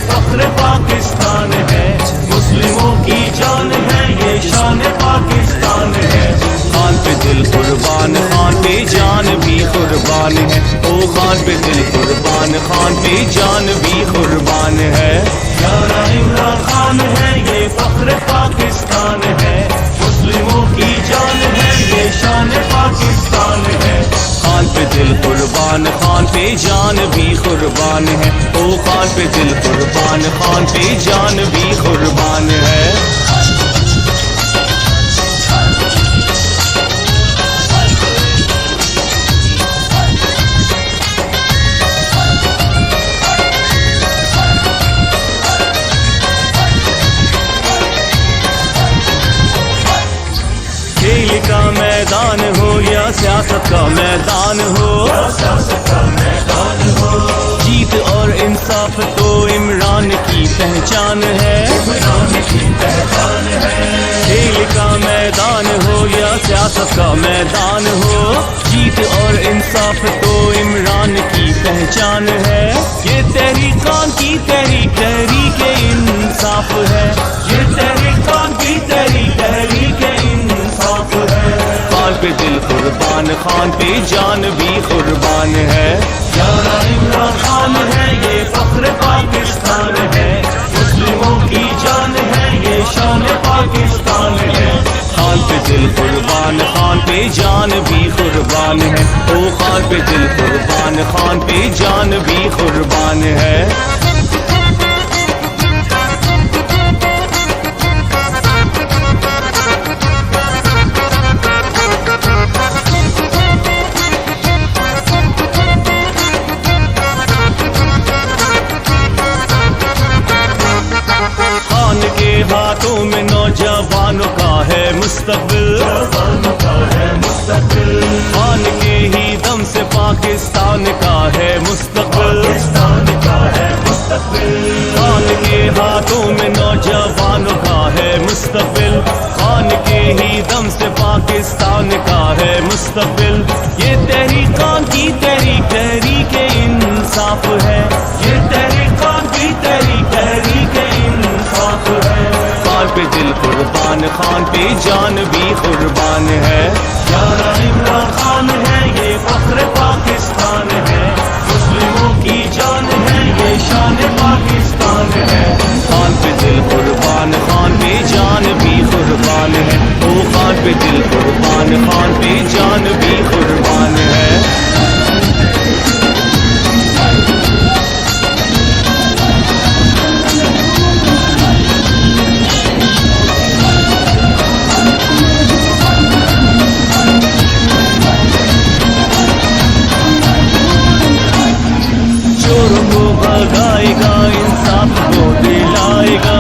फख्र पाकिस्तान है, मुस्लिमों की जान है, ये शान पाकिस्तान है। खान पे दिल कुर्बान, खान पे जान भी कुर्बान है। ओ खान पे दिल कुर्बान, खान पे जान भी कुर्बान है। यारा इमरान खान है, ये फख्र पाकिस्तान है, मुस्लिमों की जान है, ये शान पाकिस्तान है। खान पे दिल कुर्बान, खान पे जान भी कुर्बान है। ओ खान पे दिल कुर्बान, खान पे जान भी कुर्बान है। खेल का मैदान हो या सियासत का मैदान हो, जीत और इंसाफ तो इमरान की पहचान है। खेल का मैदान हो या सियासत का मैदान हो, जीत और इंसाफ तो इमरान की पहचान है। ये तहरीकान की तहरीक, तहरीक इंसाफ है। ये तहरीकान की तहरीक, तहरीक इंसाफ है। खान पे दिल कुर्बान, खान पे जान भी कुर्बान है। यारा इमरान खान है, ये फख्र पाकिस्तान है, मुस्लिमों की जान है, ये शान पाकिस्तान है। खान पे दिल कुर्बान, खान पे जान भी कुर्बान है। ओ खान पे दिल कुर्बान, खान पे जान भी कुर्बान है। खान के हाथों में नौजवानों का है मुस्तकबिल, खान के ही दम से पाकिस्तान का है मुस्तकबिल। खान के हाथों में नौजवानों का है मुस्तकबिल, खान के ही दम से पाकिस्तान का है मुस्तकबिल। ये तहरीकान की तहरीक, तहरीक इंसाफ है। ये तहरीकान की तहरीक, तहरीक इंसाफ है। खान पे दिल कुर्बान, खान पे जान भी कुर्बान है। यारा इमरान खान है, ये फख्र पाकिस्तान है, मुस्लिमों की जान है, ये शान पाकिस्तान है। खान पे दिल कुर्बान, खान पे जान भी कुर्बान है। ओ खान पे दिल कुर्बान, खान पे जान भी कुर्बान है। चोरों को भगाएगा, इंसाफ को दिलाएगा।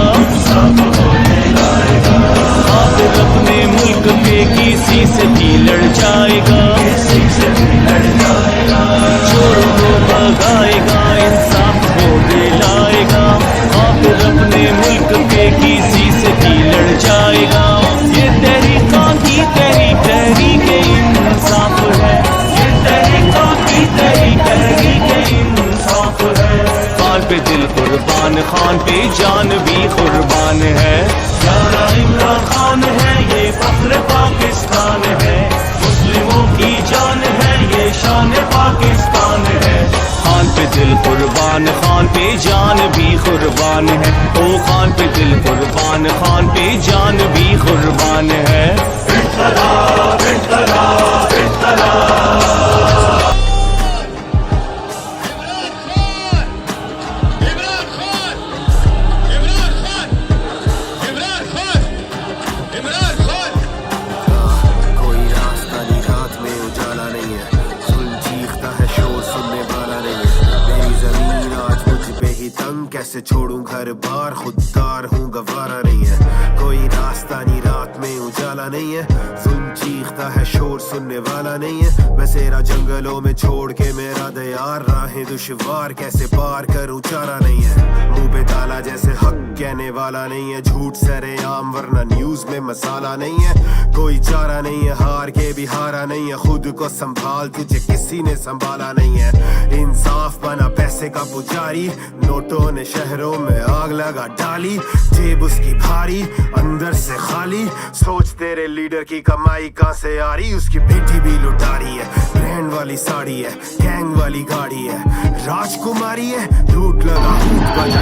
खातिर अपने मुल्क पे किसी से भी लड़ जाएगा। चोरों को भगाएगा, इंसाफ को दिलाएगा। खातिर अपने मुल्क पे किसी से भी लड़ जाएगा। ये तहरीकान की तहरीक, तहरीक इंसाफ है। ये तहरीकान की तहरीक, तहरीक इंसाफ है। खान पे दिल कुर्बान, खान पे जान भी कुर्बान है। यारा इमरान खान है, ये फख्र पाकिस्तान है, मुस्लिमों की जान है, ये शान पाकिस्तान है। खान पे दिल कुर्बान, खान पे जान भी कुर्बान है। ओ खान पे दिल कुर्बान, खान पे जान भी कुर्बान है। इन्क़लाब, इन्क़लाब, इन्क़लाब। कैसे छोड़ूं घर बार, खुददार हूँ गवारा नहीं है। कोई रास्ता नहीं, रात में उजाला नहीं है। जुल्म चीखता है, शोर सुनने वाला नहीं है। बसेरा जंगलों में छोड़ के मेरा दयार, राहें दुश्वार कैसे पार करूं चारा नहीं है। मुंह पे ताला जैसे हक कहने वाला नहीं है, झूठ सरेआम वरना न्यूज में मसाला नहीं है। कोई चारा नहीं है, हार के भी हारा नहीं है, खुद को संभाल तुझे किसी ने संभाला नहीं है। इंसाफ बना पैसे का पुजारी, नोटों ने शहरों में आग लगा डाली, जेब उसकी भारी अंदर से खाली। सोच तेरे लीडर की कमाई कहां से आ रही, उसकी बेटी भी लुटारी है, ब्रांड वाली साड़ी है, गैंग वाली गाड़ी है, राजकुमारी है, लूट लगा लूट बजा